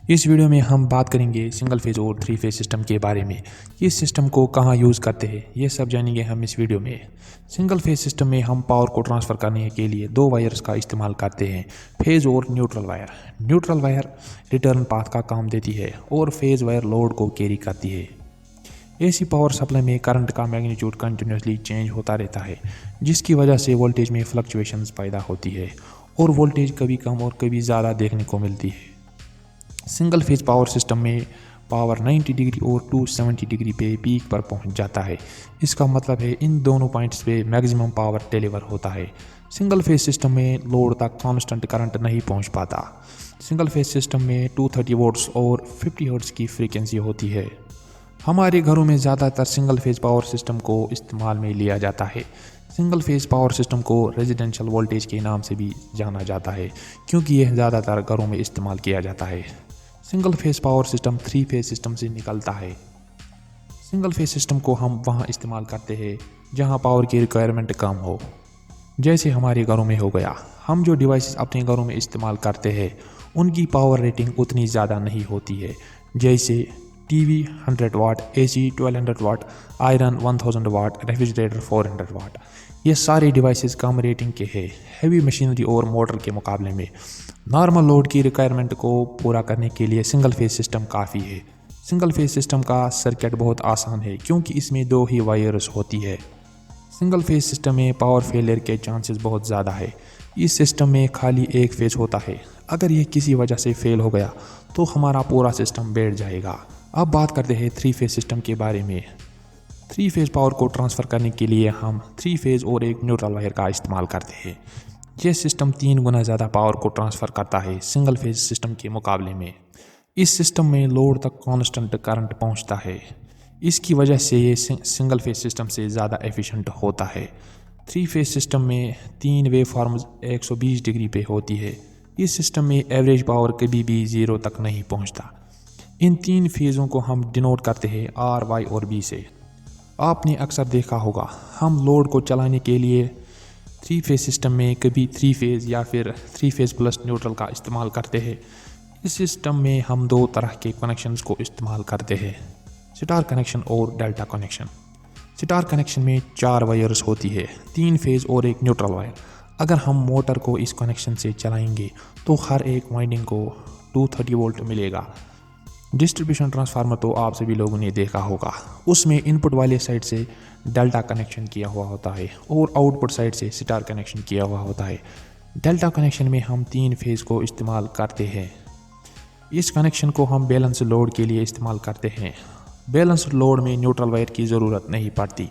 इस वीडियो में हम बात करेंगे सिंगल फेज और थ्री फेज सिस्टम के बारे में। इस सिस्टम को कहाँ यूज़ करते हैं ये सब जानेंगे हम इस वीडियो में। सिंगल फेज सिस्टम में हम पावर को ट्रांसफ़र करने के लिए दो वायर्स का इस्तेमाल करते हैं, फेज और neutral wire. Neutral wire return path का काम देती है और फेज वायर लोड को कैरी करती है। एसी पावर सप्लाई में करंट का मैग्नीट्यूड कंटिन्यूसली चेंज होता रहता है, जिसकी वजह से वोल्टेज में फ्लक्चुएशंस पैदा होती है और वोल्टेज कभी कम और कभी ज़्यादा देखने को मिलती है। सिंगल फेज पावर सिस्टम में पावर 90 डिग्री और 270 डिग्री पे पीक पर पहुंच जाता है। इसका मतलब है इन दोनों पॉइंट्स पे मैक्सिमम पावर डिलीवर होता है। सिंगल फेज सिस्टम में लोड तक कांस्टेंट करंट नहीं पहुंच पाता। सिंगल फेज सिस्टम में 230 वोल्ट्स और 50 हर्ट्ज की फ्रीक्वेंसी होती है। हमारे घरों में ज़्यादातर सिंगल फेज पावर सिस्टम को इस्तेमाल में लिया जाता है। सिंगल फेज पावर सिस्टम को रेजिडेंशियल वोल्टेज के नाम से भी जाना जाता है, क्योंकि यह ज़्यादातर घरों में इस्तेमाल किया जाता है। Single phase power system three phase system से निकलता है। सिंगल फेज सिस्टम को हम वहाँ इस्तेमाल करते हैं जहाँ पावर की रिक्वायरमेंट कम हो, जैसे हमारे घरों में हो गया। हम जो डिवाइसेस अपने घरों में इस्तेमाल करते हैं उनकी पावर रेटिंग उतनी ज़्यादा नहीं होती है, जैसे टीवी 100 वाट, एसी 1200 वाट, आयरन 1000 वाट, रेफ्रिजरेटर 400 वाट। ये सारे डिवाइसेस कम रेटिंग के हैं हैवी मशीनरी और मोटर के मुकाबले में। नॉर्मल लोड की रिक्वायरमेंट को पूरा करने के लिए सिंगल फेज सिस्टम काफ़ी है। सिंगल फेज सिस्टम का सर्किट बहुत आसान है, क्योंकि इसमें दो ही वायर्स होती है। सिंगल फेज सिस्टम में पावर फेलियर के चांसेस बहुत ज़्यादा है। इस सिस्टम में खाली एक फेज होता है। अगर यह किसी वजह से फेल हो गया तो हमारा पूरा सिस्टम बैठ जाएगा। अब बात करते हैं थ्री फेज सिस्टम के बारे में। थ्री फेज पावर को ट्रांसफ़र करने के लिए हम थ्री फेज और एक न्यूट्रल वायर का इस्तेमाल करते हैं। यह सिस्टम 3 गुना ज़्यादा पावर को ट्रांसफ़र करता है सिंगल फेज सिस्टम के मुकाबले में। इस सिस्टम में लोड तक कांस्टेंट करंट पहुंचता है। इसकी वजह से ये सिंगल फेज सिस्टम से ज़्यादा एफिशिएंट होता है। थ्री फेज सिस्टम में 3 वेव फॉर्म्स 120 डिग्री पे होती है। इस सिस्टम में एवरेज पावर कभी भी 0 तक नहीं पहुंचता। इन 3 फेज़ों को हम डिनोट करते हैं आर, वाई और बी से। आपने अक्सर देखा होगा हम लोड को चलाने के लिए थ्री फेज सिस्टम में कभी 3 फेज़ या फिर 3 फेज़ प्लस न्यूट्रल का इस्तेमाल करते हैं। इस सिस्टम में हम 2 तरह के कनेक्शंस को इस्तेमाल करते हैं, स्टार कनेक्शन और डेल्टा कनेक्शन। स्टार कनेक्शन में 4 वायर्स होती है, 3 फेज़ और एक न्यूट्रल वायर। अगर हम मोटर को इस कनेक्शन से चलाएंगे तो हर एक वाइंडिंग को 230 वोल्ट मिलेगा। डिस्ट्रीब्यूशन ट्रांसफार्मर तो आप सभी लोगों ने देखा होगा, उसमें इनपुट वाले साइड से डेल्टा कनेक्शन किया हुआ होता है और आउटपुट साइड से स्टार कनेक्शन किया हुआ होता है। डेल्टा कनेक्शन में हम 3 फेज़ को इस्तेमाल करते हैं। इस कनेक्शन को हम बैलेंस लोड के लिए इस्तेमाल करते हैं। बैलेंस लोड में न्यूट्रल वायर की ज़रूरत नहीं पड़ती।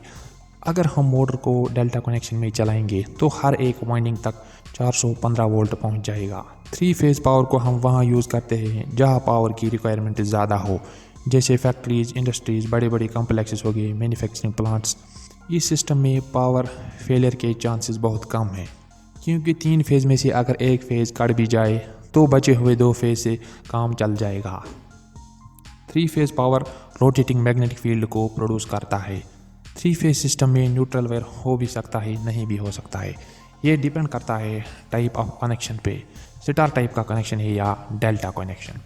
अगर हम मोटर को डेल्टा कनेक्शन में चलाएंगे तो हर एक वाइंडिंग तक 415 वोल्ट पहुंच जाएगा। थ्री फेज़ पावर को हम वहां यूज़ करते हैं जहां पावर की रिक्वायरमेंट ज़्यादा हो, जैसे फैक्ट्रीज, इंडस्ट्रीज़, बड़े बड़े कॉम्प्लेक्सेस हो गए, मैन्युफैक्चरिंग प्लांट्स। इस सिस्टम में पावर फेलियर के चांसेस बहुत कम हैं, क्योंकि 3 फेज़ में से अगर एक फेज़ कट भी जाए तो बचे हुए 2 फेज़ से काम चल जाएगा। Three phase power rotating magnetic field को प्रोड्यूस करता है। थ्री फेज सिस्टम में न्यूट्रल वायर हो भी सकता है, नहीं भी हो सकता है। ये डिपेंड करता है टाइप ऑफ कनेक्शन पे, स्टार टाइप का कनेक्शन है या डेल्टा कनेक्शन।